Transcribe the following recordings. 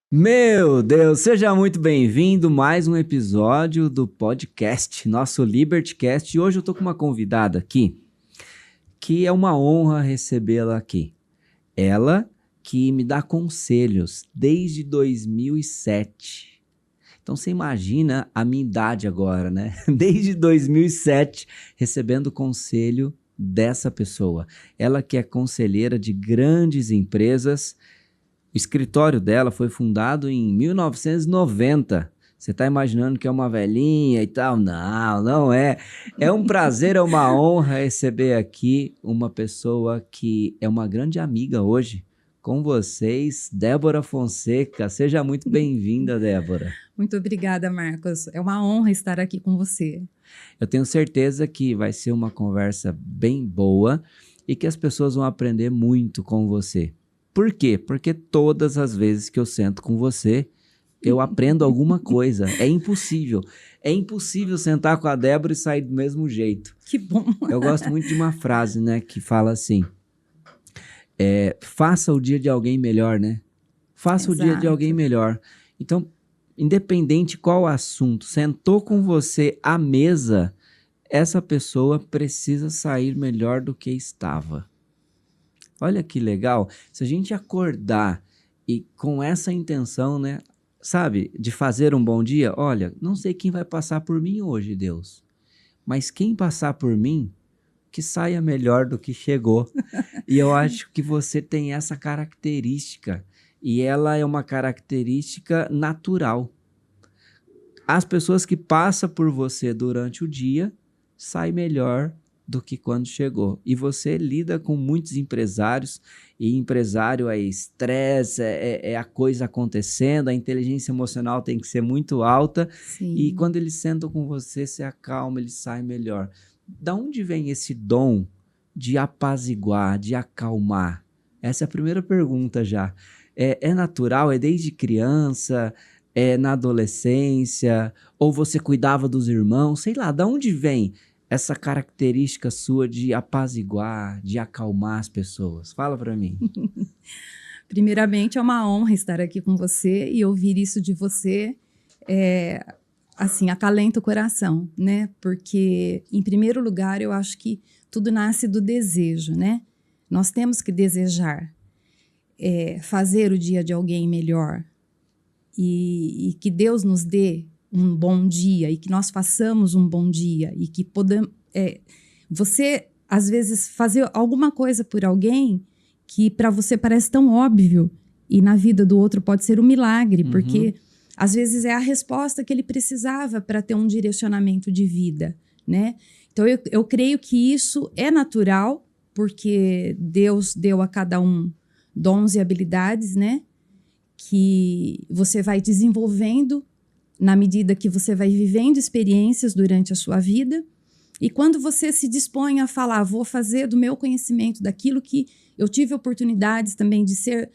Meu Deus, seja muito bem-vindo a mais um episódio do podcast, nosso LibertyCast. E hoje eu tô com uma convidada aqui, que é uma honra recebê-la aqui. Ela que me dá conselhos desde 2007. Então você imagina a minha idade agora, né? Desde 2007, recebendo conselho dessa pessoa. Ela que é conselheira de grandes empresas. O escritório dela foi fundado em 1990. Você está imaginando que é uma velhinha e tal? Não, não é. É um prazer, é uma honra receber aqui uma pessoa que é uma grande amiga hoje. Com vocês, Débora Fonseca. Seja muito bem-vinda, Débora. Muito obrigada, Marcos. É uma honra estar aqui com você. Eu tenho certeza que vai ser uma conversa bem boa e que as pessoas vão aprender muito com você. Por quê? Porque todas as vezes que eu sento com você, eu aprendo alguma coisa. É impossível. É impossível sentar com a Débora e sair do mesmo jeito. Que bom. Eu gosto muito de uma frase, né, que fala assim, faça o dia de alguém melhor, né? Faça o dia de alguém melhor. Então, independente qual o assunto, sentou com você à mesa, essa pessoa precisa sair melhor do que estava. Olha que legal, se a gente acordar e com essa intenção, né, sabe, de fazer um bom dia, olha, não sei quem vai passar por mim hoje, Deus, mas quem passar por mim, que saia melhor do que chegou. E eu acho que você tem essa característica, e ela é uma característica natural. As pessoas que passam por você durante o dia, saem melhor do que quando chegou. E você lida com muitos empresários, e empresário é estresse, é a coisa acontecendo, a inteligência emocional tem que ser muito alta. Sim. E quando eles sentam com você, se acalma, eles saem melhor. Da onde vem esse dom de apaziguar, de acalmar? Essa é a primeira pergunta já. É natural? É desde criança? É na adolescência? Ou você cuidava dos irmãos? Sei lá, da onde vem essa característica sua de apaziguar, de acalmar as pessoas? Fala pra mim. Primeiramente, é uma honra estar aqui com você e ouvir isso de você, assim, acalenta o coração, né? Porque, em primeiro lugar, eu acho que tudo nasce do desejo, né? Nós temos que desejar fazer o dia de alguém melhor e que Deus nos dê um bom dia e que nós façamos um bom dia e que podemos... você, às vezes, fazer alguma coisa por alguém que para você parece tão óbvio e na vida do outro pode ser um milagre, porque às vezes é a resposta que ele precisava para ter um direcionamento de vida, né? Então, eu creio que isso é natural, porque Deus deu a cada um dons e habilidades, né? Que você vai desenvolvendo na medida que você vai vivendo experiências durante a sua vida. E quando você se dispõe a falar, vou fazer do meu conhecimento, daquilo que eu tive oportunidades também de ser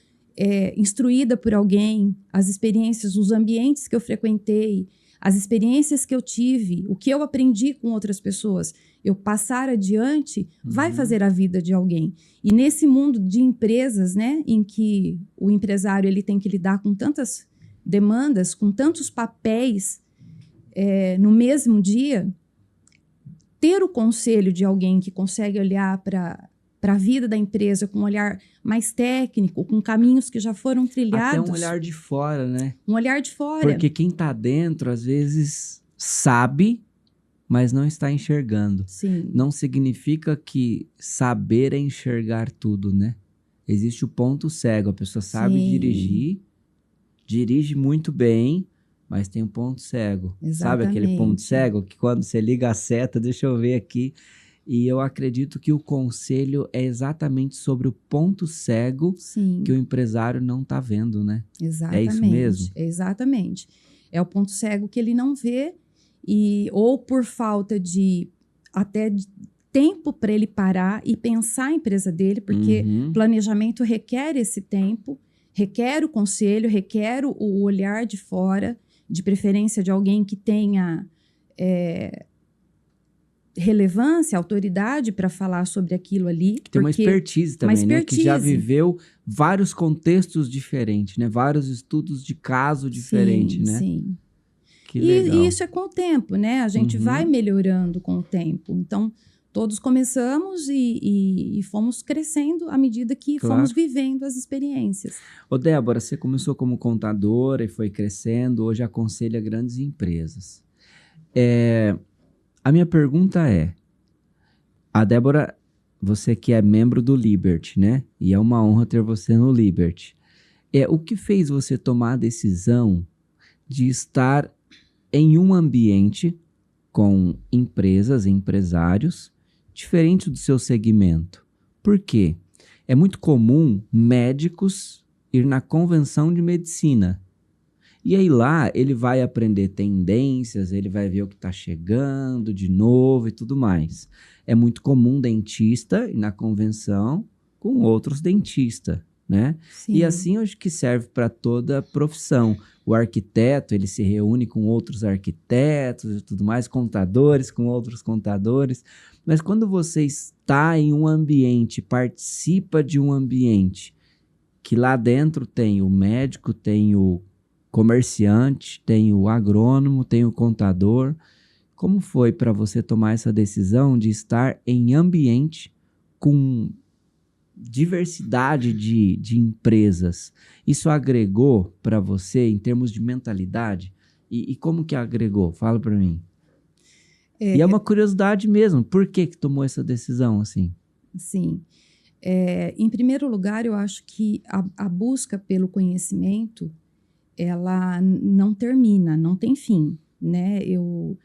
instruída por alguém, as experiências, os ambientes que eu frequentei, as experiências que eu tive, o que eu aprendi com outras pessoas, eu passar adiante, vai fazer a vida de alguém. E nesse mundo de empresas, né, em que o empresário ele tem que lidar com tantas demandas, com tantos papéis no mesmo dia, ter o conselho de alguém que consegue olhar para a vida da empresa com um olhar mais técnico, com caminhos que já foram trilhados. Até um olhar de fora, né? Um olhar de fora. Porque quem está dentro, às vezes, sabe, mas não está enxergando. Sim. Não significa que saber é enxergar tudo, né? Existe o ponto cego. A pessoa sabe dirigir, dirige muito bem, mas tem um ponto cego. Exatamente. Sabe aquele ponto cego que quando você liga a seta, deixa eu ver aqui, e eu acredito que o conselho é exatamente sobre o ponto cego que o empresário não está vendo, né? Exatamente. É isso mesmo? Exatamente. É o ponto cego que ele não vê, ou por falta de até tempo para ele parar e pensar a empresa dele, porque planejamento requer esse tempo, requer o conselho, requer o olhar de fora, de preferência de alguém que tenha relevância, autoridade para falar sobre aquilo ali. Tem uma expertise também, uma expertise. Né? Que já viveu vários contextos diferentes, né? Vários estudos de caso diferentes, sim, né? Sim. Que legal. E isso é com o tempo, né? A gente vai melhorando com o tempo. Então, todos começamos e fomos crescendo à medida que fomos vivendo as experiências. Ô, Débora, você começou como contadora e foi crescendo, hoje aconselha grandes empresas. A minha pergunta é, a Débora, você que é membro do Liberty, né? E é uma honra ter você no Liberty. O que fez você tomar a decisão de estar em um ambiente com empresas, empresários, diferente do seu segmento? Por quê? É muito comum médicos ir na convenção de medicina. E aí lá ele vai aprender tendências, ele vai ver o que está chegando de novo e tudo mais. É muito comum dentista ir na convenção com outros dentistas, né? Sim. E assim eu acho que serve para toda profissão. O arquiteto, ele se reúne com outros arquitetos e tudo mais, contadores com outros contadores. Mas quando você está em um ambiente, participa de um ambiente, que lá dentro tem o médico, tem o comerciante, tem o agrônomo, tem o contador. Como foi para você tomar essa decisão de estar em ambiente com diversidade de empresas? Isso agregou para você em termos de mentalidade? E como que agregou? Fala para mim. E é uma curiosidade mesmo. Por que tomou essa decisão assim? Sim. Em primeiro lugar, eu acho que a busca pelo conhecimento, ela não termina, não tem fim, né? Eu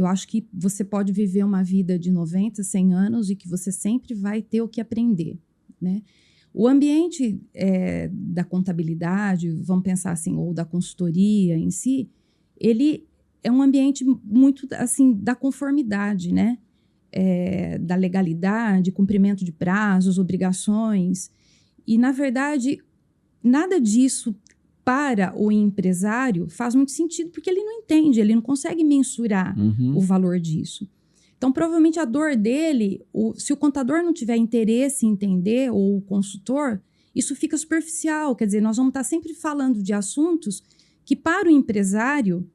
acho que você pode viver uma vida de 90, 100 anos e que você sempre vai ter o que aprender, né? O ambiente da contabilidade, vamos pensar assim, ou da consultoria em si, ele é um ambiente muito, assim, da conformidade, né? Da legalidade, cumprimento de prazos, obrigações. E, na verdade, nada disso para o empresário faz muito sentido, porque ele não entende, ele não consegue mensurar o valor disso. Então, provavelmente, a dor dele, se o contador não tiver interesse em entender, ou o consultor, isso fica superficial. Quer dizer, nós vamos estar sempre falando de assuntos que, para o empresário,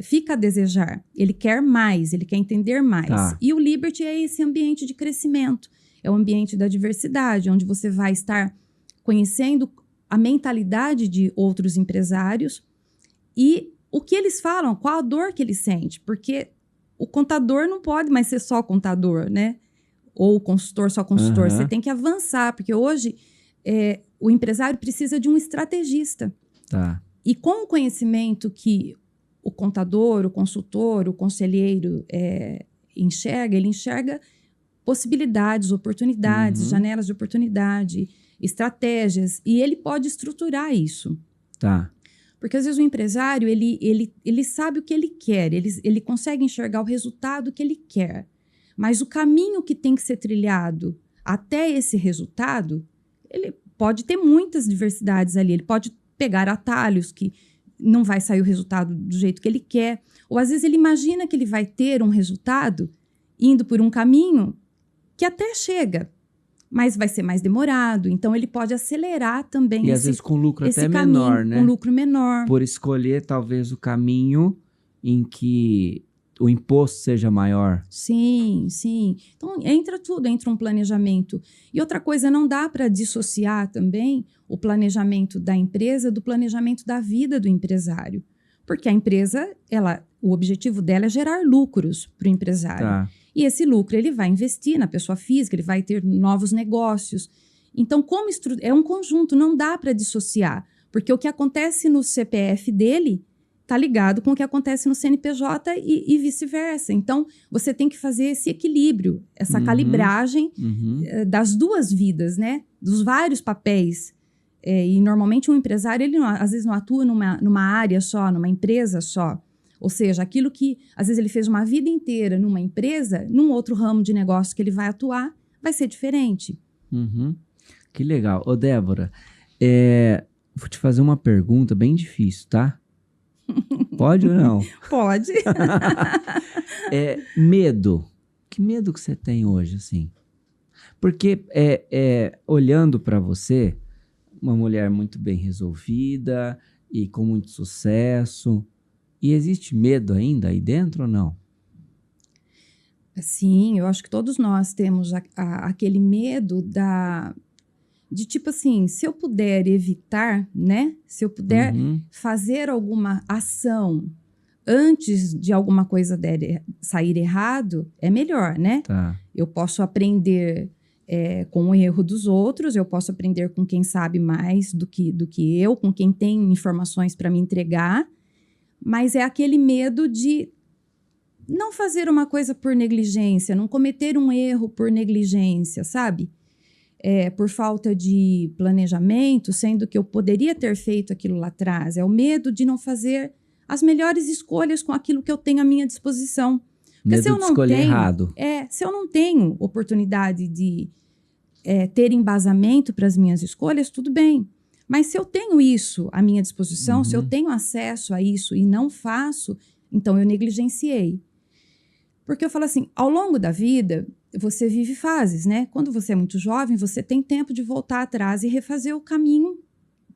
fica a desejar. Ele quer mais, ele quer entender mais. Tá. E o Liberty é esse ambiente de crescimento. É o ambiente da diversidade, onde você vai estar conhecendo a mentalidade de outros empresários e o que eles falam, qual a dor que eles sentem. Porque o contador não pode mais ser só contador, né? Ou o consultor só consultor. Você tem que avançar, porque hoje o empresário precisa de um estrategista. Tá. E com o conhecimento que o contador, o consultor, o conselheiro enxerga, ele enxerga possibilidades, oportunidades, janelas de oportunidade, estratégias, e ele pode estruturar isso. Tá. Porque às vezes o empresário, ele sabe o que ele quer, ele consegue enxergar o resultado que ele quer, mas o caminho que tem que ser trilhado até esse resultado, ele pode ter muitas diversidades ali, ele pode pegar atalhos que não vai sair o resultado do jeito que ele quer, ou às vezes ele imagina que ele vai ter um resultado indo por um caminho que até chega, mas vai ser mais demorado, então ele pode acelerar também às vezes com lucro até caminho, menor, né? Com lucro menor. Por escolher talvez o caminho em que o imposto seja maior. Sim, sim. Então entra tudo, entra um planejamento. E outra coisa, não dá para dissociar também o planejamento da empresa do planejamento da vida do empresário. Porque a empresa, o objetivo dela é gerar lucros para o empresário. Tá. E esse lucro ele vai investir na pessoa física, ele vai ter novos negócios. Então, é um conjunto, não dá para dissociar. Porque o que acontece no CPF dele está ligado com o que acontece no CNPJ e vice-versa. Então, você tem que fazer esse equilíbrio, essa calibragem das duas vidas, né? Dos vários papéis. E, normalmente, um empresário, ele às vezes não atua numa área só, numa empresa só. Ou seja, aquilo que, às vezes, ele fez uma vida inteira numa empresa, num outro ramo de negócio que ele vai atuar, vai ser diferente. Que legal. Ô, Débora, vou te fazer uma pergunta bem difícil, tá? Pode ou não? Pode. Medo. Que medo que você tem hoje, assim? Porque olhando para você, uma mulher muito bem resolvida e com muito sucesso, e existe medo ainda aí dentro ou não? Sim, eu acho que todos nós temos aquele medo de tipo assim, se eu puder evitar, né? Se eu puder fazer alguma ação antes de alguma coisa sair errado, é melhor, né? Tá. Eu posso aprender com o erro dos outros, eu posso aprender com quem sabe mais do que eu, com quem tem informações para me entregar, mas é aquele medo de não fazer uma coisa por negligência, não cometer um erro por negligência, sabe? Por falta de planejamento, sendo que eu poderia ter feito aquilo lá atrás. É o medo de não fazer as melhores escolhas com aquilo que eu tenho à minha disposição. Medo de escolher errado. Se eu não tenho oportunidade de ter embasamento para as minhas escolhas, tudo bem. Mas se eu tenho isso à minha disposição, se eu tenho acesso a isso e não faço, então eu negligenciei. Porque eu falo assim, ao longo da vida, você vive fases, né? Quando você é muito jovem, você tem tempo de voltar atrás e refazer o caminho.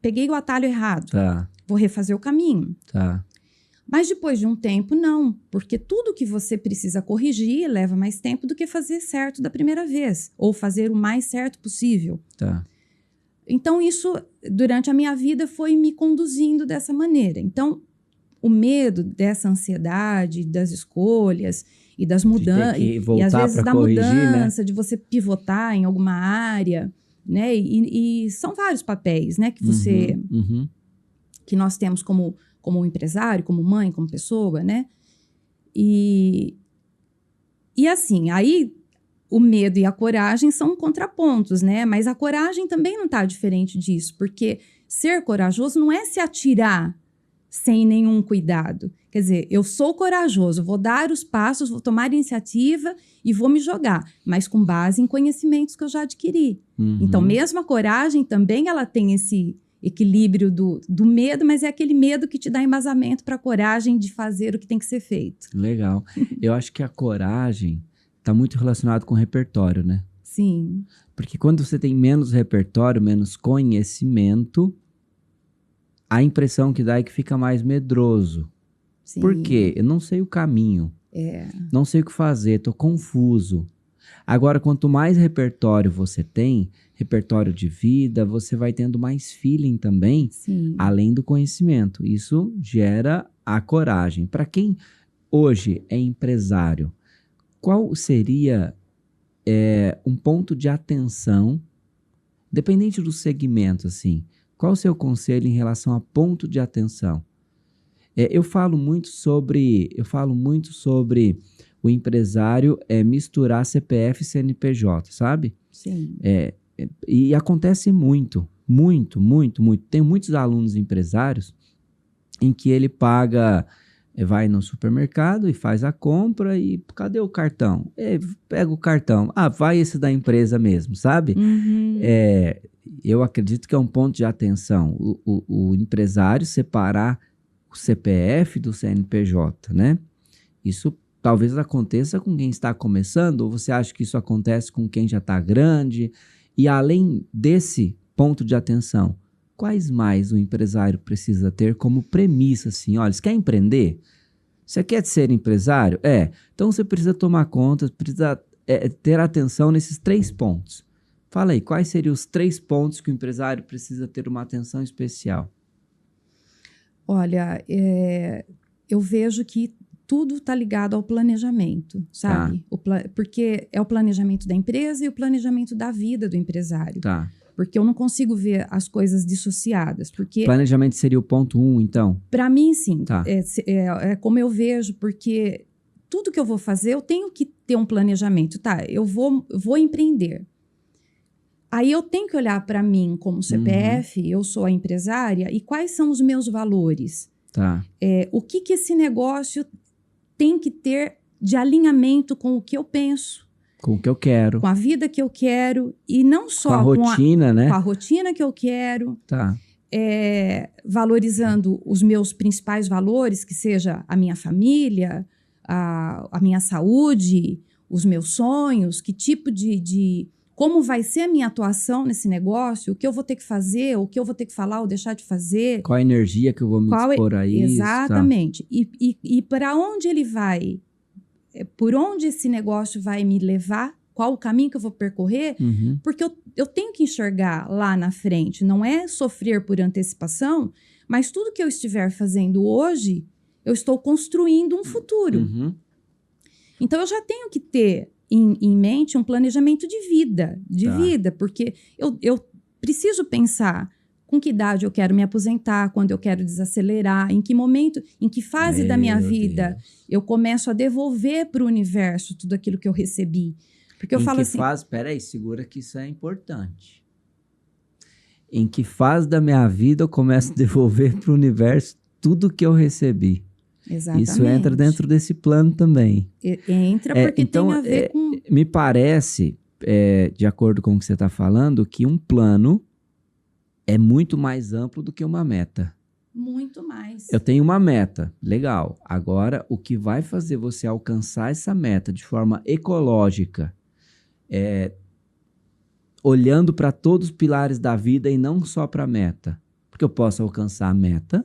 Peguei o atalho errado, vou refazer o caminho. Tá. Mas depois de um tempo, não. Porque tudo que você precisa corrigir leva mais tempo do que fazer certo da primeira vez. Ou fazer o mais certo possível. Tá. Então, isso, durante a minha vida, foi me conduzindo dessa maneira. Então, o medo dessa ansiedade, das escolhas e das mudanças, e às vezes da mudança, né? De você pivotar em alguma área, né? E são vários papéis, né? Que você, que nós temos como empresário, como mãe, como pessoa, né? E assim, aí o medo e a coragem são contrapontos, né? Mas a coragem também não está diferente disso, porque ser corajoso não é se atirar sem nenhum cuidado. Quer dizer, eu sou corajoso, vou dar os passos, vou tomar iniciativa e vou me jogar, mas com base em conhecimentos que eu já adquiri. Então, mesmo a coragem também ela tem esse equilíbrio do medo, mas é aquele medo que te dá embasamento para a coragem de fazer o que tem que ser feito. Legal. Eu acho que a coragem está muito relacionado com o repertório, né? Sim. Porque quando você tem menos repertório, menos conhecimento, a impressão que dá é que fica mais medroso. Sim. Por quê? Eu não sei o caminho. Não sei o que fazer, estou confuso. Agora, quanto mais repertório você tem, repertório de vida, você vai tendo mais feeling também, Sim. além do conhecimento. Isso gera a coragem. Para quem hoje é empresário, qual seria um ponto de atenção, dependente do segmento, assim, qual o seu conselho em relação a ponto de atenção? Eu falo muito sobre o empresário misturar CPF e CNPJ, sabe? Sim. E acontece muito. Tem muitos alunos empresários em que ele paga, vai no supermercado e faz a compra e cadê o cartão? Pega o cartão. Vai esse da empresa mesmo, sabe? Eu acredito que é um ponto de atenção o empresário separar o CPF do CNPJ, né? Isso talvez aconteça com quem está começando, ou você acha que isso acontece com quem já está grande? E além desse ponto de atenção, quais mais o empresário precisa ter como premissa, assim? Olha, você quer empreender? Você quer ser empresário? Então você precisa tomar conta, precisa ter atenção nesses 3 pontos. Fala aí, quais seriam os 3 pontos que o empresário precisa ter uma atenção especial? Olha, eu vejo que tudo está ligado ao planejamento, sabe? Porque é o planejamento da empresa e o planejamento da vida do empresário. Tá. Porque eu não consigo ver as coisas dissociadas. Porque planejamento seria o ponto 1, então? Para mim, sim. Tá. É como eu vejo, porque tudo que eu vou fazer, eu tenho que ter um planejamento. Tá, eu vou empreender. Aí eu tenho que olhar para mim como CPF, eu sou a empresária, e quais são os meus valores? Tá. O que esse negócio tem que ter de alinhamento com o que eu penso. Com o que eu quero. Com a vida que eu quero. E não só com a rotina, né? Com a rotina que eu quero. Tá. Valorizando os meus principais valores, que seja a minha família, a minha saúde, os meus sonhos, que tipo como vai ser a minha atuação nesse negócio, o que eu vou ter que fazer, o que eu vou ter que falar ou deixar de fazer. Qual a energia que eu vou me dispor a isso? Exatamente. Tá. E para onde ele vai, por onde esse negócio vai me levar, qual o caminho que eu vou percorrer, porque eu tenho que enxergar lá na frente. Não é sofrer por antecipação, mas tudo que eu estiver fazendo hoje, eu estou construindo um futuro. Então, eu já tenho que ter em mente um planejamento de vida, porque eu preciso pensar com que idade eu quero me aposentar, quando eu quero desacelerar, em que momento, em que fase da minha vida eu começo a devolver para o universo tudo aquilo que eu recebi. Porque eu falo assim... Peraí, segura que isso é importante. Em que fase da minha vida eu começo a devolver para o universo tudo que eu recebi? Exatamente. Isso entra dentro desse plano também. Entra porque então, tem a ver com... Me parece, de acordo com o que você está falando, que um plano é muito mais amplo do que uma meta. Muito mais. Eu tenho uma meta, legal. Agora, o que vai fazer você alcançar essa meta de forma ecológica, olhando para todos os pilares da vida e não só para a meta. Porque eu posso alcançar a meta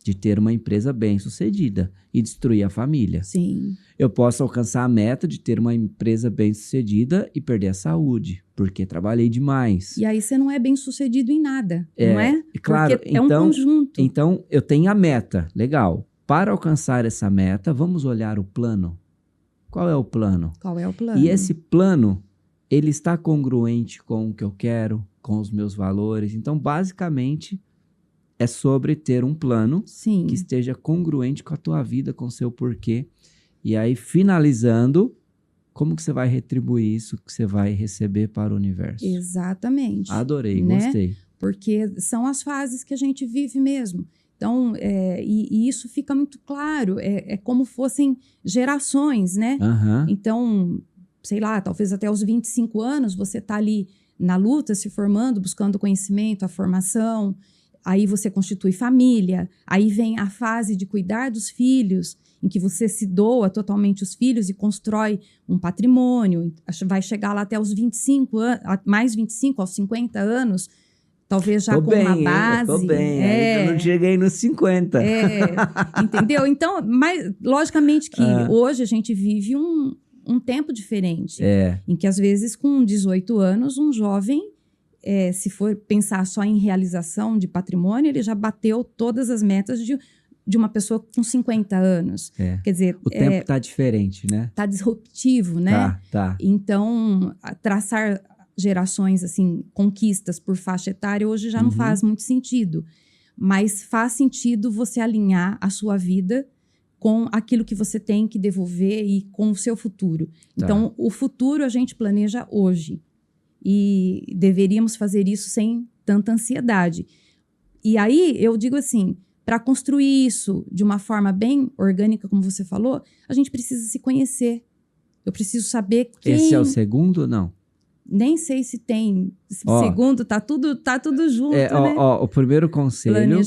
de ter uma empresa bem-sucedida e destruir a família. Sim. Eu posso alcançar a meta de ter uma empresa bem-sucedida e perder a saúde, porque trabalhei demais. E aí você não é bem-sucedido em nada, não é? Claro, porque é um conjunto. Então, eu tenho a meta, legal. Para alcançar essa meta, vamos olhar o plano. Qual é o plano? Qual é o plano? E esse plano, ele está congruente com o que eu quero, com os meus valores. Então, basicamente... é sobre ter um plano que esteja congruente com a tua vida, com o seu porquê. E aí, finalizando, como que você vai retribuir isso que você vai receber para o universo? Exatamente. Adorei, gostei. Porque são as fases que a gente vive mesmo. Então, e isso fica muito claro. É como fossem gerações, né? Então, sei lá, talvez até os 25 anos, você está ali na luta, se formando, buscando conhecimento, a formação... Aí você constitui família, aí vem a fase de cuidar dos filhos, em que você se doa totalmente os filhos e constrói um patrimônio, vai chegar lá até os 25 anos, mais 25 aos 50 anos, talvez já com uma base. Eu tô bem, ainda não cheguei nos 50. Entendeu? Então, mas logicamente que hoje a gente vive um tempo diferente, em que às vezes com 18 anos um jovem... se for pensar só em realização de patrimônio, ele já bateu todas as metas de uma pessoa com 50 anos. Quer dizer... O tempo está diferente, né? Está disruptivo, né? Tá. Então, traçar gerações, assim, conquistas por faixa etária, hoje já não faz muito sentido. Mas faz sentido você alinhar a sua vida com aquilo que você tem que devolver e com o seu futuro. Então, o futuro a gente planeja hoje. E deveríamos fazer isso sem tanta ansiedade. E aí, eu digo assim, para construir isso de uma forma bem orgânica, como você falou, a gente precisa se conhecer. Eu preciso saber quem... Esse é o segundo ou não? Nem sei se tem. Segundo, tá tudo junto, né? O primeiro conselho...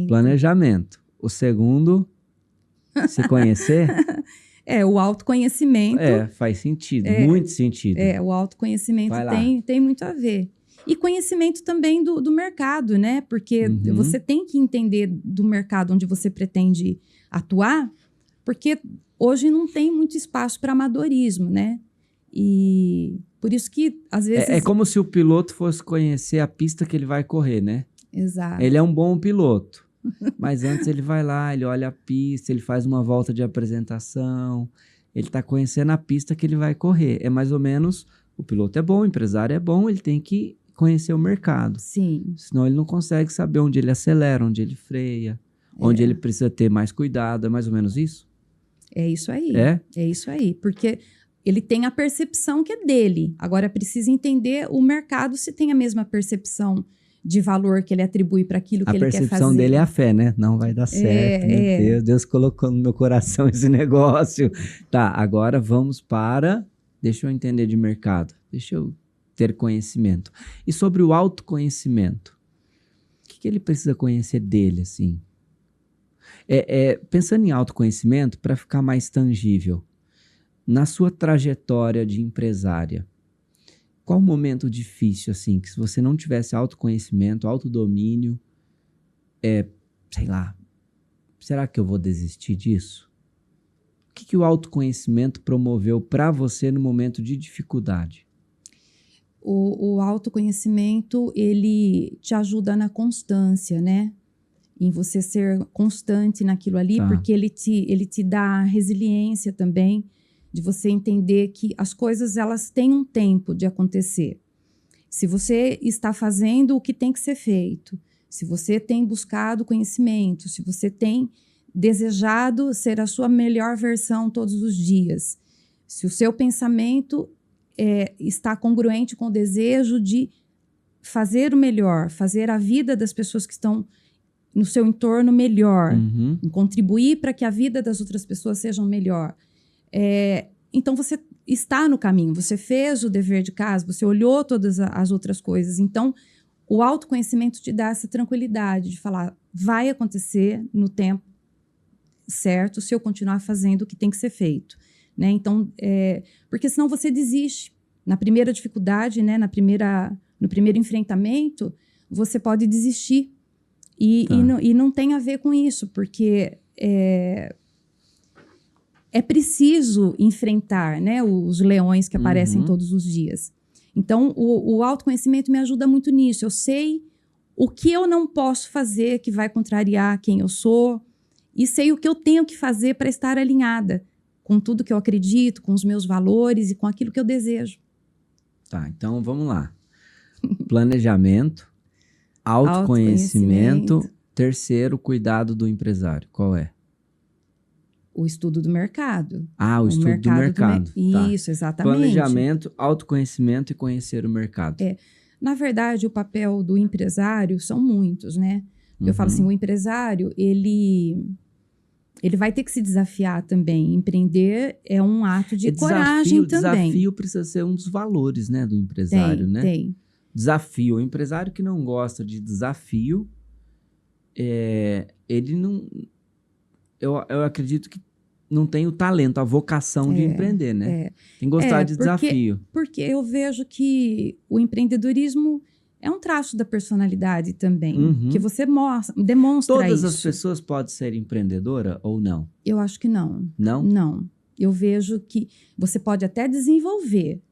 Planejamento. O segundo, se conhecer... O autoconhecimento... faz sentido, muito sentido. O autoconhecimento tem muito a ver. E conhecimento também do mercado, né? Porque você tem que entender do mercado onde você pretende atuar, porque hoje não tem muito espaço para amadorismo, né? E por isso que, às vezes... É como se o piloto fosse conhecer a pista que ele vai correr, né? Exato. Ele é um bom piloto. Mas antes ele vai lá, ele olha a pista, ele faz uma volta de apresentação, ele está conhecendo a pista que ele vai correr. É mais ou menos, o piloto é bom, o empresário é bom, ele tem que conhecer o mercado. Sim. Senão ele não consegue saber onde ele acelera, onde ele freia, onde ele precisa ter mais cuidado. É mais ou menos isso? É isso aí. É isso aí. Porque ele tem a percepção que é dele. Agora precisa entender o mercado se tem a mesma percepção de valor que ele atribui para aquilo que ele quer fazer. A percepção dele é a fé, né? Não vai dar certo, meu Deus. Deus colocou no meu coração esse negócio. Tá, agora vamos para... Deixa eu entender de mercado. Deixa eu ter conhecimento. E sobre o autoconhecimento? O que ele precisa conhecer dele, assim? Pensando em autoconhecimento, para ficar mais tangível. na sua trajetória de empresária, qual momento difícil, assim, que se você não tivesse autoconhecimento, autodomínio, sei lá, será que eu vou desistir disso? O que o autoconhecimento promoveu para você no momento de dificuldade? O autoconhecimento, ele te ajuda na constância, né? Em você ser constante naquilo ali, porque ele te dá resiliência também, de você entender que as coisas, elas têm um tempo de acontecer. Se você está fazendo o que tem que ser feito, se você tem buscado conhecimento, se você tem desejado ser a sua melhor versão todos os dias, se o seu pensamento está congruente com o desejo de fazer o melhor, fazer a vida das pessoas que estão no seu entorno melhor, contribuir para que a vida das outras pessoas seja melhor. Então, você está no caminho, você fez o dever de casa, você olhou todas as outras coisas. Então, o autoconhecimento te dá essa tranquilidade de falar, vai acontecer no tempo certo se eu continuar fazendo o que tem que ser feito. Né? Então, porque senão você desiste. Na primeira dificuldade, né? No primeiro enfrentamento, você pode desistir. E não tem a ver com isso, porque é preciso enfrentar, né, os leões que aparecem todos os dias. Então, o autoconhecimento me ajuda muito nisso. Eu sei o que eu não posso fazer que vai contrariar quem eu sou e sei o que eu tenho que fazer para estar alinhada com tudo que eu acredito, com os meus valores e com aquilo que eu desejo. Tá, então vamos lá. Planejamento, autoconhecimento, terceiro, cuidado do empresário. Qual é? O estudo do mercado. O estudo do mercado. Isso, exatamente. Planejamento, autoconhecimento e conhecer o mercado. Na verdade, o papel do empresário são muitos, né? Eu falo assim, o empresário, ele vai ter que se desafiar também. Empreender é um ato de coragem também. Desafio precisa ser um dos valores, né, do empresário, né? Tem. Desafio. O empresário que não gosta de desafio, ele não... Eu acredito que não tem o talento, a vocação de empreender, né? Tem que gostar de desafio. Porque eu vejo que o empreendedorismo é um traço da personalidade também, que você demonstra Todas isso. as pessoas podem ser empreendedora ou não? Eu acho que não. Não? Não. Eu vejo que você pode até desenvolver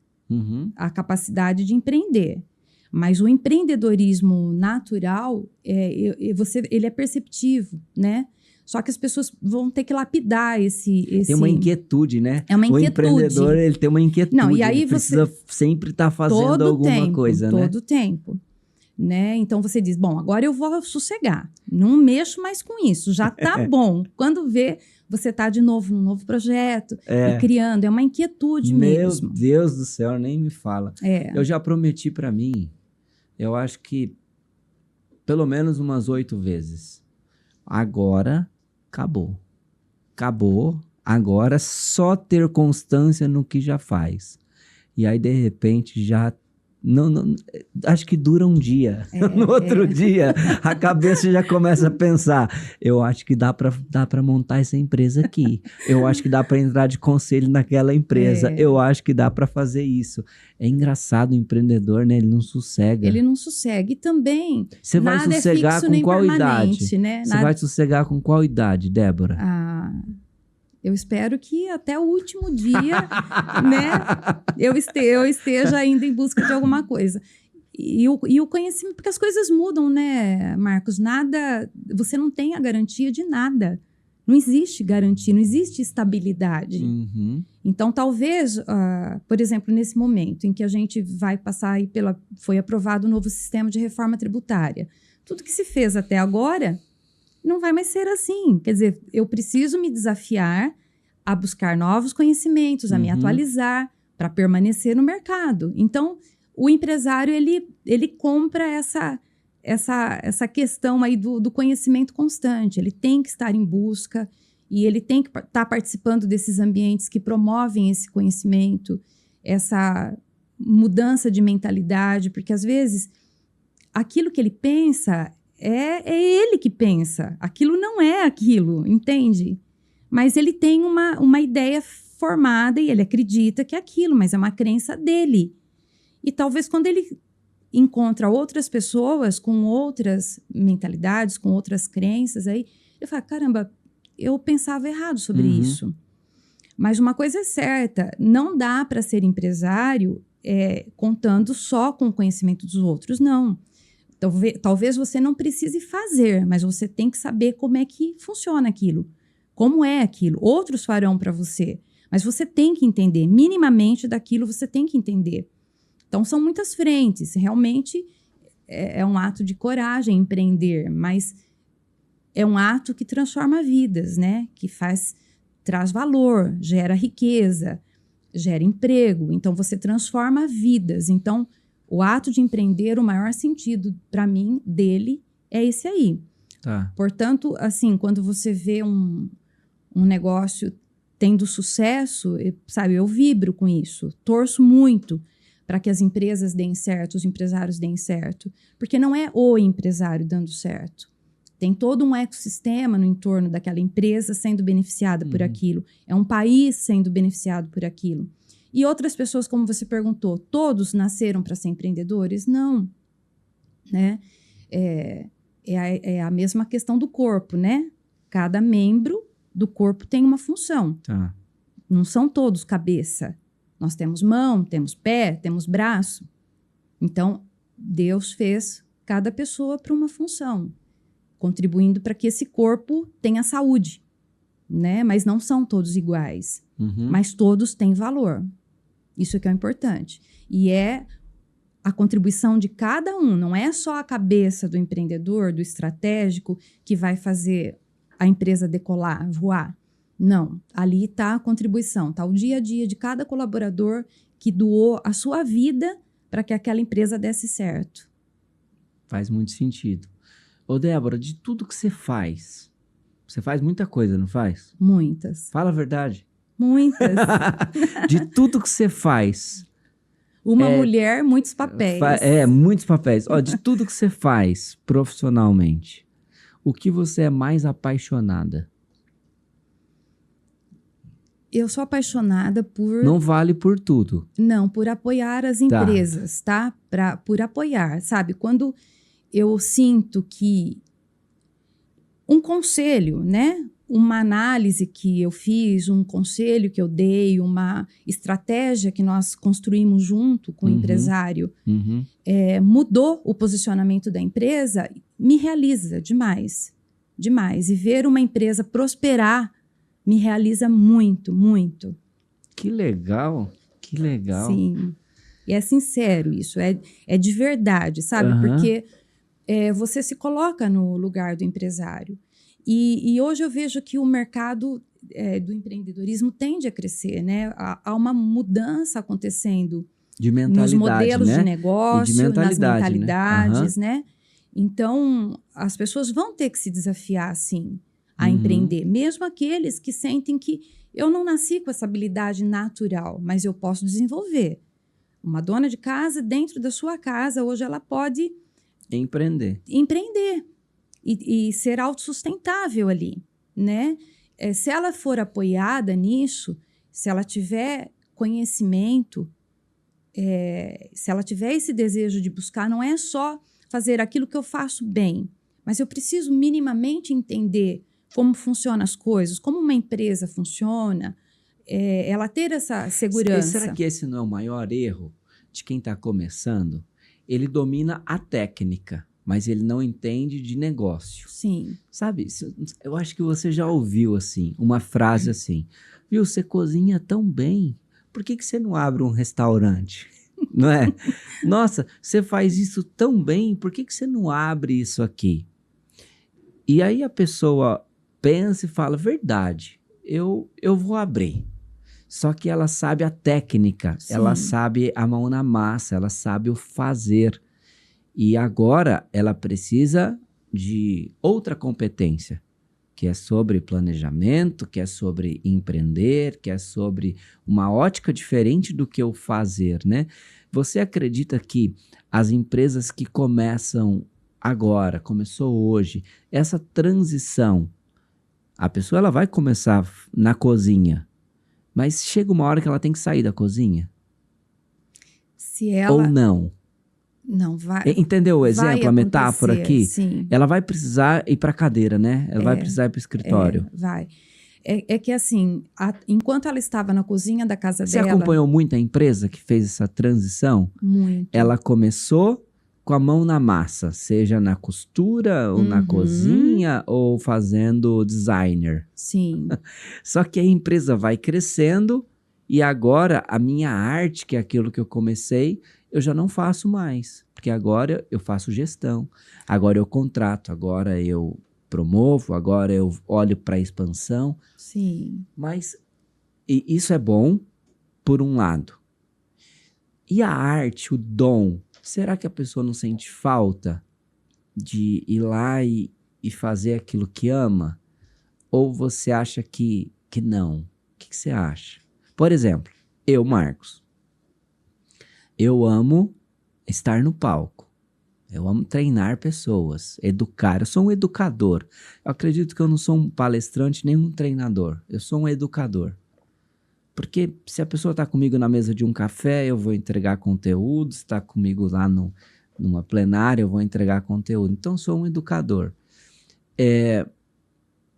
a capacidade de empreender, mas o empreendedorismo natural, ele é perceptivo, né? Só que as pessoas vão ter que lapidar esse... Tem uma inquietude, né? É uma inquietude. O empreendedor, ele tem uma inquietude. Não, e aí ele precisa sempre estar fazendo alguma coisa, né? Todo tempo. Né? Então, você diz, bom, agora eu vou sossegar. Não mexo mais com isso. Já tá bom. Quando vê, você tá de novo num novo projeto e criando. É uma inquietude mesmo. Meu Deus do céu, nem me fala. Eu já prometi para mim, eu acho que pelo menos umas 8 vezes. Agora... Acabou. Agora só ter constância no que já faz. E aí, de repente, já... Não, acho que dura um dia. No outro dia, a cabeça já começa a pensar. Eu acho que dá para montar essa empresa aqui. Eu acho que dá para entrar de conselho naquela empresa. Eu acho que dá para fazer isso. É engraçado o empreendedor, né? Ele não sossega. E também, você vai sossegar com qual idade? Né? Você vai sossegar com qual idade, Débora? Eu espero que até o último dia, né, eu esteja ainda em busca de alguma coisa. E o conhecimento, porque as coisas mudam, né, Marcos? Você não tem a garantia de nada. Não existe garantia, não existe estabilidade. Então, talvez, por exemplo, nesse momento em que a gente vai passar aí foi aprovado o novo sistema de reforma tributária. Tudo que se fez até agora... não vai mais ser assim. Quer dizer, eu preciso me desafiar a buscar novos conhecimentos, a me atualizar para permanecer no mercado. Então, o empresário, ele compra essa questão aí do conhecimento constante. Ele tem que estar em busca e ele tem que estar participando desses ambientes que promovem esse conhecimento, essa mudança de mentalidade, porque às vezes aquilo que ele pensa... É ele que pensa. Aquilo não é aquilo, entende? Mas ele tem uma ideia formada e ele acredita que é aquilo, mas é uma crença dele. E talvez quando ele encontra outras pessoas com outras mentalidades, com outras crenças, aí ele fala, caramba, eu pensava errado sobre isso. Mas uma coisa é certa, não dá para ser empresário contando só com o conhecimento dos outros, não. Talvez você não precise fazer, mas você tem que saber como é que funciona aquilo, como é aquilo. Outros farão para você, mas você tem que entender, minimamente daquilo você tem que entender. Então, são muitas frentes. Realmente é um ato de coragem empreender, mas é um ato que transforma vidas, né? Que traz valor, gera riqueza, gera emprego. Então, você transforma vidas. Então, o ato de empreender, o maior sentido, para mim, dele, é esse aí. Tá. Portanto, assim, quando você vê um negócio tendo sucesso, sabe, eu vibro com isso. Torço muito para que as empresas deem certo, os empresários deem certo. Porque não é o empresário dando certo. Tem todo um ecossistema no entorno daquela empresa sendo beneficiada por aquilo. É um país sendo beneficiado por aquilo. E outras pessoas, como você perguntou, todos nasceram para ser empreendedores? Não. Né? É a mesma questão do corpo, né? Cada membro do corpo tem uma função. Tá. Não são todos cabeça. Nós temos mão, temos pé, temos braço. Então, Deus fez cada pessoa para uma função, contribuindo para que esse corpo tenha saúde, né? Mas não são todos iguais, mas todos têm valor. Isso que é o importante. E é a contribuição de cada um, não é só a cabeça do empreendedor, do estratégico, que vai fazer a empresa decolar, voar. Não, ali está a contribuição, está o dia a dia de cada colaborador que doou a sua vida para que aquela empresa desse certo. Faz muito sentido. Ô, Débora, de tudo que você faz muita coisa, não faz? Muitas. Fala a verdade. Muitas. De tudo que você faz. Uma mulher, muitos papéis. Muitos papéis. Ó, de tudo que você faz profissionalmente, o que você é mais apaixonada? Eu sou apaixonada por... Não vale por tudo. Não, por apoiar as empresas, tá? Por apoiar, sabe? Quando eu sinto que um conselho, né? Uma análise que eu fiz, um conselho que eu dei, uma estratégia que nós construímos junto com o empresário, mudou o posicionamento da empresa, me realiza demais, demais. E ver uma empresa prosperar me realiza muito, muito. Que legal, que legal. Sim, e é sincero isso, é de verdade, sabe? Porque você se coloca no lugar do empresário. E hoje eu vejo que o mercado do empreendedorismo tende a crescer, né? Há uma mudança acontecendo de mentalidade, nos modelos de negócio, nas mentalidades, né? Então, as pessoas vão ter que se desafiar, sim, a empreender. Mesmo aqueles que sentem que eu não nasci com essa habilidade natural, mas eu posso desenvolver. Uma dona de casa, dentro da sua casa, hoje ela pode... Empreender. E ser autossustentável ali, né? Se ela for apoiada nisso, se ela tiver conhecimento, se ela tiver esse desejo de buscar, não é só fazer aquilo que eu faço bem, mas eu preciso minimamente entender como funcionam as coisas, como uma empresa funciona, ela ter essa segurança. Será que esse não é o maior erro de quem está começando? Ele domina a técnica, mas ele não entende de negócio. Sim. Sabe, eu acho que você já ouviu assim, uma frase assim, viu, você cozinha tão bem, por que você não abre um restaurante? Não é? Nossa, você faz isso tão bem, por que você não abre isso aqui? E aí a pessoa pensa e fala, verdade, eu vou abrir. Só que ela sabe a técnica, Sim. Ela sabe a mão na massa, ela sabe o fazer. E agora ela precisa de outra competência, que é sobre planejamento, que é sobre empreender, que é sobre uma ótica diferente do que o fazer, né? Você acredita que as empresas que começam agora, começou hoje, essa transição, a pessoa ela vai começar na cozinha, Mas chega uma hora que ela tem que sair da cozinha? Se ela... Ou não? Não, vai... Entendeu o exemplo, a metáfora aqui? Sim. Ela vai precisar ir para a cadeira, né? Ela vai precisar ir para o escritório. Vai. É que assim, enquanto ela estava na cozinha da casa Você dela... acompanhou muito a empresa que fez essa transição? Muito. Ela começou com a mão na massa, seja na costura, ou na cozinha, ou fazendo designer. Sim. Só que a empresa vai crescendo e agora a minha arte, que é aquilo que eu comecei, eu já não faço mais. Porque agora eu faço gestão, agora eu contrato, agora eu promovo, agora eu olho para a expansão. Sim. Mas isso é bom, por um lado. E a arte, o dom, será que a pessoa não sente falta de ir lá e fazer aquilo que ama? Ou você acha que não? O que você acha? Por exemplo, eu, Marcos, eu amo estar no palco. Eu amo treinar pessoas, educar. Eu sou um educador. Eu acredito que eu não sou um palestrante nem um treinador. Eu sou um educador. Porque se a pessoa está comigo na mesa de um café, eu vou entregar conteúdo. Se está comigo lá numa plenária, eu vou entregar conteúdo. Então, eu sou um educador.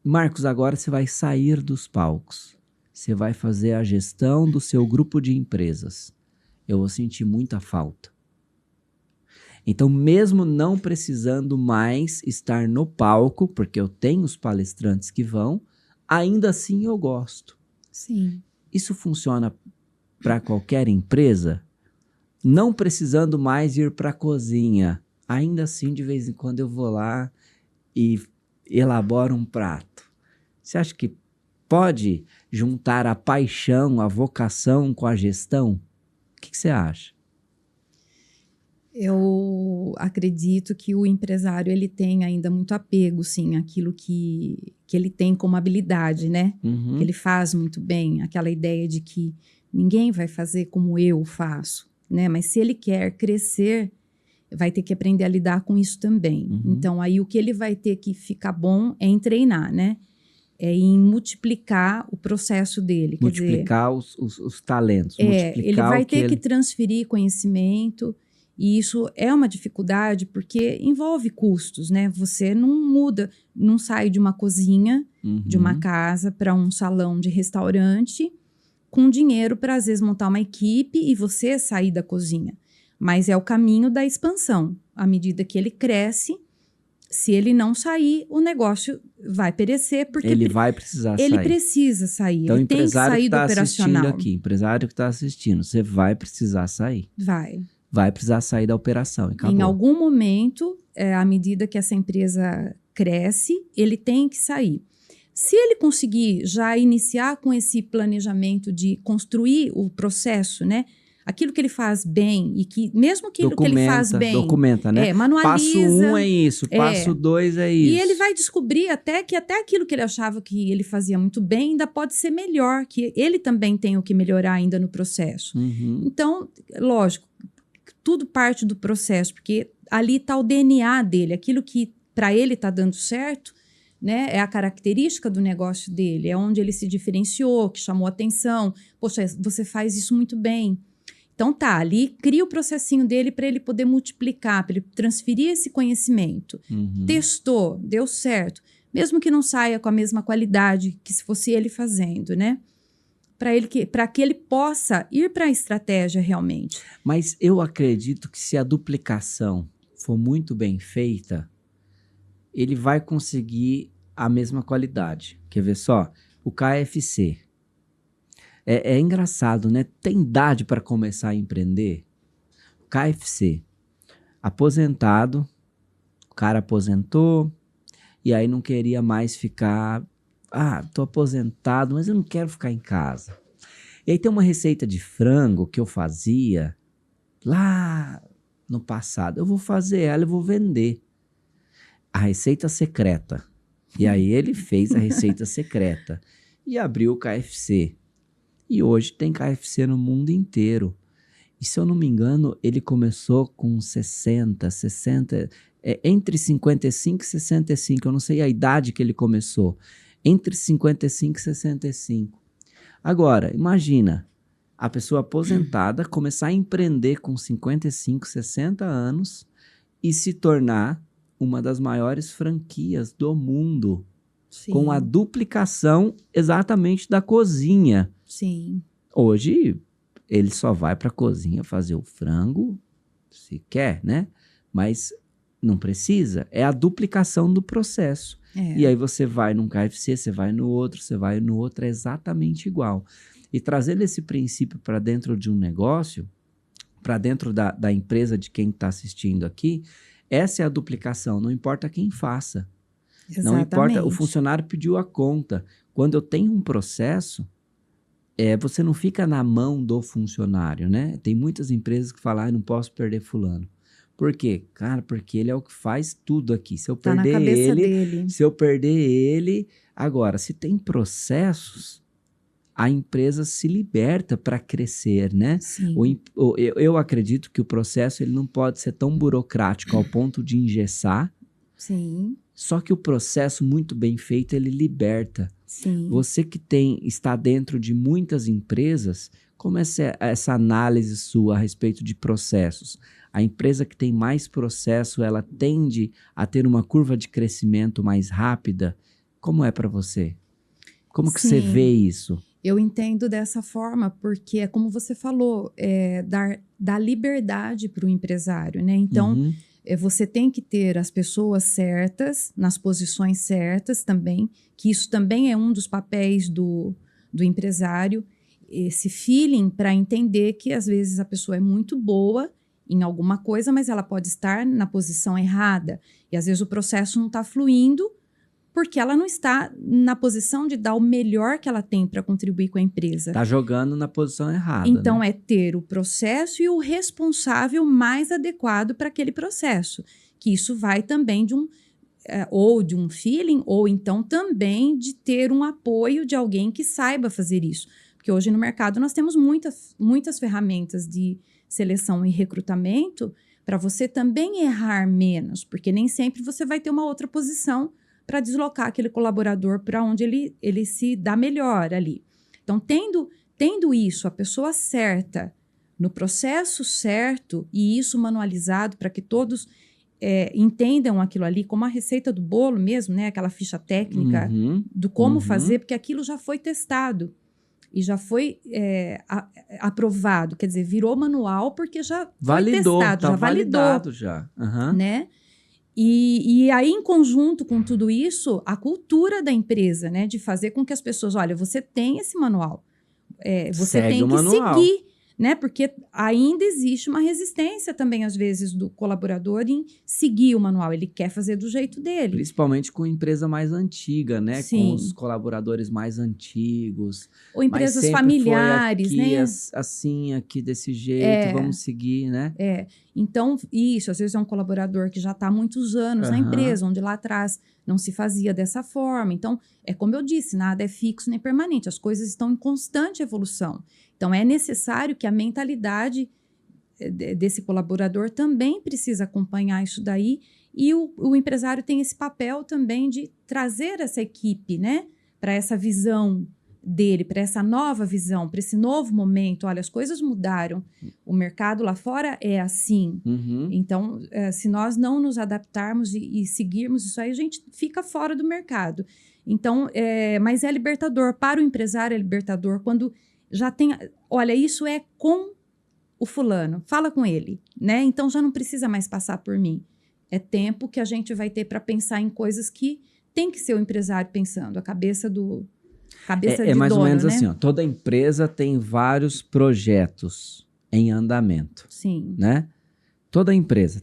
Marcos, agora você vai sair dos palcos. Você vai fazer a gestão do seu grupo de empresas. Eu vou sentir muita falta. Então, mesmo não precisando mais estar no palco, porque eu tenho os palestrantes que vão, ainda assim eu gosto. Sim. Isso funciona para qualquer empresa? Não precisando mais ir para a cozinha. Ainda assim, de vez em quando eu vou lá e elaboro um prato. Você acha que pode juntar a paixão, a vocação com a gestão? O que você acha? Eu acredito que o empresário ele tem ainda muito apego, sim, àquilo que ele tem como habilidade, né? Uhum. Que ele faz muito bem, aquela ideia de que ninguém vai fazer como eu faço, né? Mas se ele quer crescer, vai ter que aprender a lidar com isso também. Uhum. Então, aí o que ele vai ter que ficar bom é em treinar, né? É em multiplicar o processo dele. Multiplicar quer dizer, os talentos. Multiplicar ele vai o que ter que transferir conhecimento. E isso é uma dificuldade porque envolve custos, né? Você não muda, não sai de uma cozinha, de uma casa para um salão de restaurante com dinheiro para, às vezes, montar uma equipe e você sair da cozinha. Mas é o caminho da expansão. À medida que ele cresce, se ele não sair, o negócio vai perecer porque ele vai precisar ele sair. precisa sair. Então, ele tem que sair do operacional. Aqui, empresário que está assistindo, você vai precisar sair. Vai precisar sair da operação. Acabou. Em algum momento, à medida que essa empresa cresce, ele tem que sair. Se ele conseguir já iniciar com esse planejamento de construir o processo, né? Aquilo que ele faz bem e que, mesmo aquilo que ele faz bem... Documenta, né? Manualiza. Passo 1 é isso, passo 2 é isso. E ele vai descobrir até aquilo que ele achava que ele fazia muito bem ainda pode ser melhor, que ele também tem o que melhorar ainda no processo. Uhum. Então, lógico, tudo parte do processo, porque ali está o DNA dele, aquilo que para ele está dando certo, né, é a característica do negócio dele, é onde ele se diferenciou, que chamou atenção. Poxa, você faz isso muito bem. Então tá, ali cria o processinho dele para ele poder multiplicar, para ele transferir esse conhecimento. Testou, deu certo, mesmo que não saia com a mesma qualidade que se fosse ele fazendo, né? Para que ele possa ir para a estratégia realmente. Mas eu acredito que se a duplicação for muito bem feita, ele vai conseguir a mesma qualidade. Quer ver só? O KFC. É engraçado, né? Tem idade para começar a empreender? O KFC. Aposentado, o cara aposentou e aí não queria mais ficar... tô aposentado, mas eu não quero ficar em casa. E aí tem uma receita de frango que eu fazia lá no passado. Eu vou fazer ela e vou vender. A receita secreta. E aí ele fez a receita secreta e abriu o KFC. E hoje tem KFC no mundo inteiro. E se eu não me engano, ele começou com 60, entre 55 e 65. Eu não sei a idade que ele começou. Entre 55 e 65. Agora, imagina a pessoa aposentada começar a empreender com 55, 60 anos e se tornar uma das maiores franquias do mundo, Sim. com a duplicação exatamente da cozinha. Sim. Hoje, ele só vai para a cozinha fazer o frango, se quer, né? Mas não precisa. É a duplicação do processo. É. E aí você vai num KFC, você vai no outro, é exatamente igual. E trazendo esse princípio para dentro de um negócio, para dentro da empresa de quem está assistindo aqui, essa é a duplicação, não importa quem faça. Exatamente. Não importa, o funcionário pediu a conta. Quando eu tenho um processo, você não fica na mão do funcionário, né? Tem muitas empresas que falam, não posso perder fulano. Por quê? Cara, porque ele é o que faz tudo aqui. Se eu Tá na perder cabeça ele, dele. se eu perder ele... Agora, se tem processos, a empresa se liberta para crescer, né? Sim. Eu acredito que o processo ele não pode ser tão burocrático ao ponto de engessar. Sim. Só que o processo muito bem feito, ele liberta. Sim. Você que está dentro de muitas empresas, como é essa análise sua a respeito de processos? A empresa que tem mais processo, ela tende a ter uma curva de crescimento mais rápida? Como é para você? Como que você vê isso? Eu entendo dessa forma, porque é como você falou, dar liberdade para o empresário, né? Então, você tem que ter as pessoas certas, nas posições certas também, que isso também é um dos papéis do empresário, esse feeling para entender que às vezes a pessoa é muito boa em alguma coisa, mas ela pode estar na posição errada. E às vezes o processo não está fluindo, porque ela não está na posição de dar o melhor que ela tem para contribuir com a empresa. Está jogando na posição errada. Então, né? é ter o processo e o responsável mais adequado para aquele processo. Que isso vai também ou de um feeling, ou então também de ter um apoio de alguém que saiba fazer isso. Porque hoje no mercado nós temos muitas ferramentas de seleção e recrutamento para você também errar menos, porque nem sempre você vai ter uma outra posição para deslocar aquele colaborador para onde ele se dá melhor ali. Então, tendo isso, a pessoa certa, no processo certo, e isso manualizado para que todos entendam aquilo ali, como a receita do bolo mesmo, né? Aquela ficha técnica do como fazer, porque aquilo já foi testado e já foi aprovado. Quer dizer, virou manual porque já validou, foi testado, tá já validou. Validado já. Né? E aí, em conjunto com tudo isso, a cultura da empresa, né? De fazer com que as pessoas, olha, você tem esse manual, você Segue tem o que manual. seguir, né? Porque ainda existe uma resistência também, às vezes, do colaborador em seguir o manual. Ele quer fazer do jeito dele. Principalmente com empresa mais antiga, né? Sim. Com os colaboradores mais antigos. Ou empresas mas familiares, foi aqui, né? assim, aqui desse jeito, vamos seguir, né? Então, isso, às vezes é um colaborador que já está há muitos anos na empresa, onde lá atrás não se fazia dessa forma. Então, é como eu disse, nada é fixo nem permanente, as coisas estão em constante evolução. Então, é necessário que a mentalidade desse colaborador também precisa acompanhar isso daí, e o empresário tem esse papel também de trazer essa equipe, né, para essa visão dele, para essa nova visão, para esse novo momento. Olha, as coisas mudaram, o mercado lá fora é assim. Então, se nós não nos adaptarmos e seguirmos isso aí, a gente fica fora do mercado. Então, mas é libertador, para o empresário é libertador, quando já tem, olha, isso é com o fulano, fala com ele, né? Então, já não precisa mais passar por mim. É tempo que a gente vai ter para pensar em coisas que tem que ser o empresário pensando, a cabeça de mais dono, ou menos né? assim, ó, toda empresa tem vários projetos em andamento. Sim. Né? Toda empresa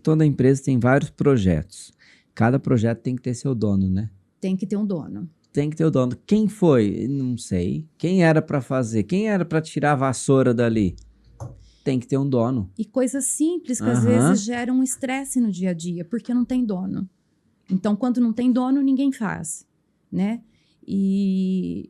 tem vários projetos. Cada projeto tem que ter seu dono, né? Tem que ter um dono. Tem que ter o dono. Quem foi? Não sei. Quem era para fazer? Quem era para tirar a vassoura dali? Tem que ter um dono. E coisas simples que às vezes geram um estresse no dia a dia, porque não tem dono. Então, quando não tem dono, ninguém faz, né? E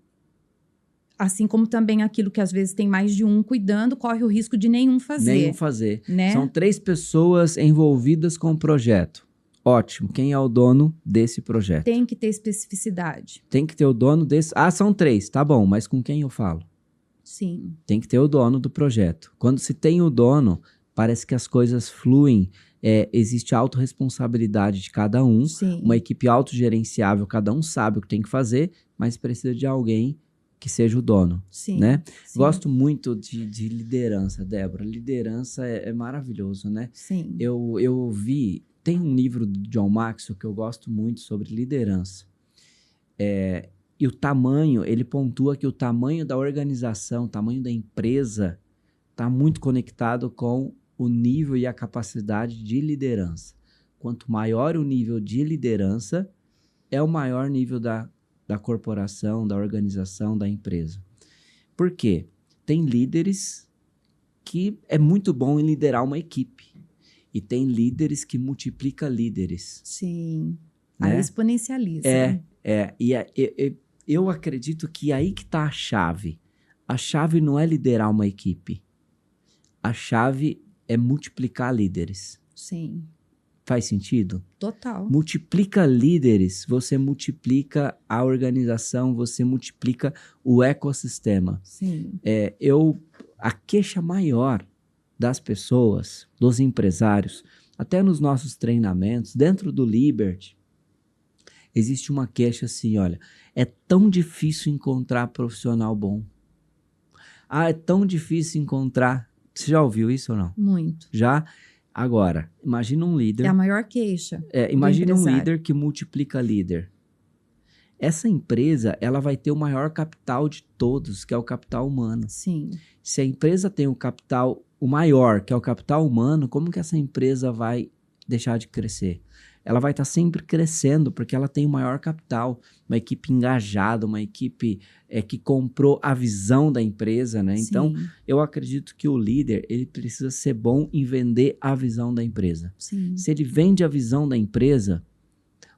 assim como também aquilo que às vezes tem mais de um cuidando, corre o risco de nenhum fazer. Né? São 3 pessoas envolvidas com o projeto. Ótimo. Quem é o dono desse projeto? Tem que ter especificidade. Tem que ter o dono desse... são 3. Tá bom, mas com quem eu falo? Sim. Tem que ter o dono do projeto. Quando se tem o dono, parece que as coisas fluem. Existe a autorresponsabilidade de cada um, Sim. uma equipe autogerenciável, cada um sabe o que tem que fazer, mas precisa de alguém que seja o dono, Sim. né? Sim. Gosto muito de liderança, Débora. Liderança é maravilhoso, né? Sim. Eu vi... Tem um livro do John Maxwell que eu gosto muito sobre liderança. E o tamanho, ele pontua que o tamanho da organização, o tamanho da empresa está muito conectado com o nível e a capacidade de liderança. Quanto maior o nível de liderança, é o maior nível da corporação, da organização, da empresa. Por quê? Tem líderes que é muito bom em liderar uma equipe. E tem líderes que multiplicam líderes. Sim. Né? Aí exponencializa. Eu acredito que aí que está a chave. A chave não é liderar uma equipe. A chave é multiplicar líderes. Sim. Faz sentido? Total. Multiplica líderes, você multiplica a organização, você multiplica o ecossistema. Sim. A queixa maior das pessoas, dos empresários, até nos nossos treinamentos, dentro do Liberty, existe uma queixa assim, olha, é tão difícil encontrar profissional bom. É tão difícil encontrar... Você já ouviu isso ou não? Muito. Já? Agora, imagina um líder... É a maior queixa. Imagina um líder que multiplica líder. Essa empresa, ela vai ter o maior capital de todos, que é o capital humano. Sim. Se a empresa tem o capital, o maior, que é o capital humano, como que essa empresa vai deixar de crescer? Ela vai estar sempre crescendo, porque ela tem o maior capital, uma equipe engajada, uma equipe que comprou a visão da empresa, né? Então, eu acredito que o líder, ele precisa ser bom em vender a visão da empresa. Sim. Se ele vende a visão da empresa,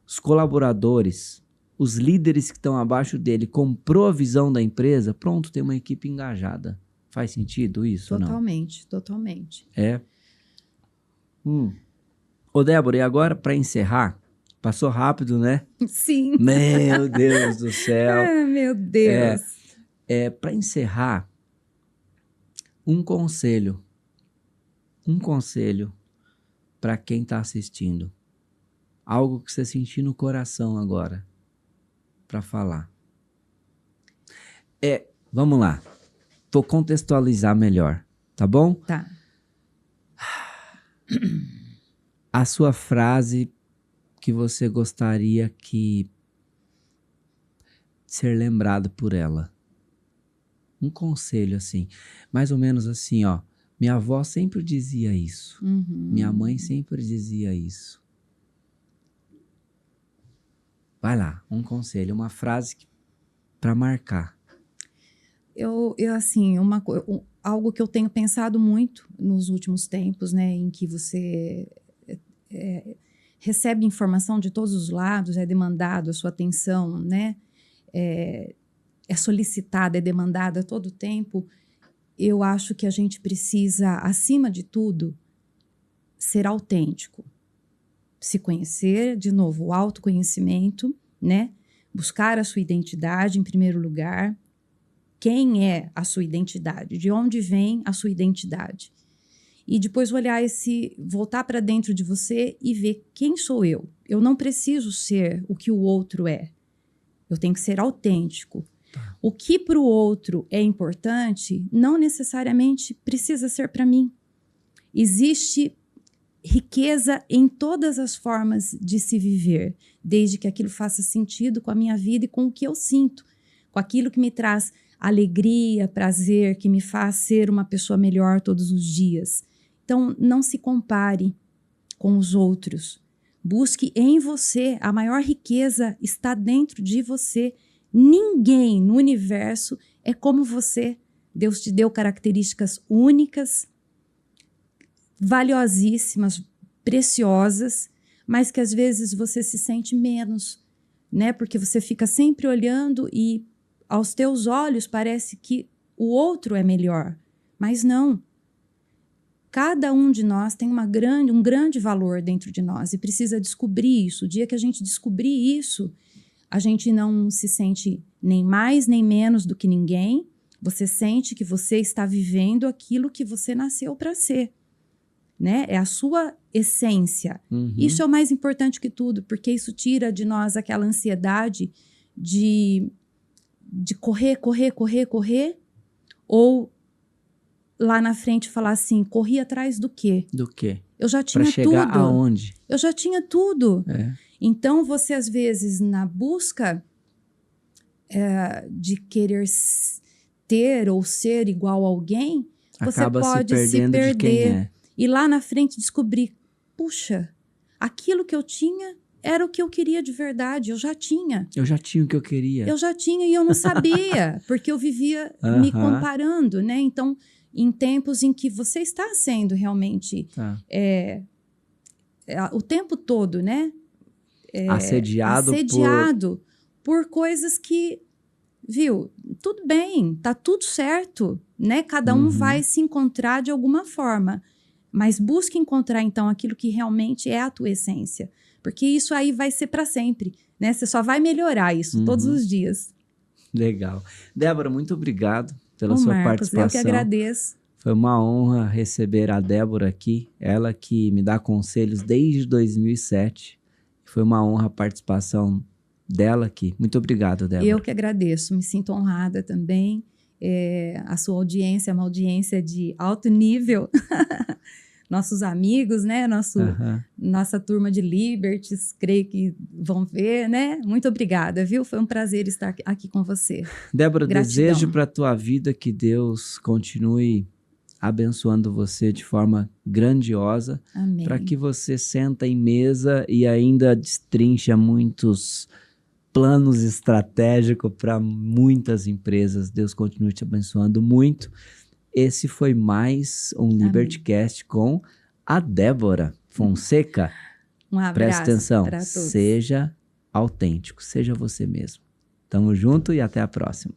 os colaboradores, os líderes que estão abaixo dele, comprou a visão da empresa, pronto, tem uma equipe engajada. Faz sentido isso ou não? Totalmente, totalmente. Ô, Débora, e agora, para encerrar, passou rápido, né? Sim. Meu Deus do céu. Meu Deus. Para encerrar, um conselho para quem está assistindo. Algo que você sentir no coração agora, para falar. Vamos lá. Vou contextualizar melhor, tá bom? Tá. A sua frase que você gostaria que ser lembrado por ela. Um conselho assim, mais ou menos assim, ó. Minha avó sempre dizia isso. Uhum. Minha mãe sempre dizia isso. Vai lá, um conselho, uma frase para marcar. Algo que eu tenho pensado muito nos últimos tempos, né, em que você recebe informação de todos os lados, é demandado a sua atenção, né, é solicitada, é demandada a todo tempo. Eu acho que a gente precisa, acima de tudo, ser autêntico, se conhecer, de novo, o autoconhecimento, né, buscar a sua identidade em primeiro lugar. Quem é a sua identidade? De onde vem a sua identidade? E depois voltar para dentro de você e ver quem sou eu. Eu não preciso ser o que o outro é. Eu tenho que ser autêntico. O que para o outro é importante, não necessariamente precisa ser para mim. Existe riqueza em todas as formas de se viver, desde que aquilo faça sentido com a minha vida e com o que eu sinto, com aquilo que me traz alegria, prazer, que me faz ser uma pessoa melhor todos os dias. Então, não se compare com os outros. Busque em você. A maior riqueza está dentro de você. Ninguém no universo é como você. Deus te deu características únicas, valiosíssimas, preciosas, mas que às vezes você se sente menos, né? Porque você fica sempre olhando e aos teus olhos parece que o outro é melhor, mas não. Cada um de nós tem um grande valor dentro de nós e precisa descobrir isso. O dia que a gente descobrir isso, a gente não se sente nem mais nem menos do que ninguém, Você sente que você está vivendo aquilo que você nasceu para ser, né? É a sua essência. Uhum. Isso é o mais importante que tudo, porque isso tira de nós aquela ansiedade de correr, ou lá na frente falar assim, corri atrás do quê? Do quê? Eu já tinha Pra chegar tudo. aonde? Eu já tinha tudo. É. Então, você, às vezes, na busca de querer ter ou ser igual a alguém, você Acaba pode se perdendo de quem é. e lá na frente descobrir, puxa, aquilo que eu tinha era o que eu queria de verdade, eu já tinha. Eu já tinha o que eu queria. Eu já tinha e eu não sabia, porque eu vivia me comparando, né? Então, em tempos em que você está sendo realmente o tempo todo, né? Assediado por coisas que, viu, tudo bem, tá tudo certo, né? Cada um vai se encontrar de alguma forma, mas busque encontrar, então, aquilo que realmente é a tua essência, porque isso aí vai ser para sempre, né? Você só vai melhorar isso todos os dias. Legal. Débora, muito obrigado pela sua Marcos, participação. Eu que agradeço. Foi uma honra receber a Débora aqui, ela que me dá conselhos desde 2007. Foi uma honra a participação dela aqui. Muito obrigado, Débora. Eu que agradeço, me sinto honrada também. A sua audiência é uma audiência de alto nível. Nossos amigos, né? Nossa turma de Liberties, creio que vão ver, né? Muito obrigada, viu? Foi um prazer estar aqui com você. Débora, Gratidão. Desejo para a tua vida que Deus continue abençoando você de forma grandiosa, para que você senta em mesa e ainda destrincha muitos planos estratégicos para muitas empresas. Deus continue te abençoando muito. Esse foi mais um LibertyCast com a Débora Fonseca. Um abraço. Presta atenção, para todos. seja autêntico, seja você mesmo. Tamo junto e até a próxima.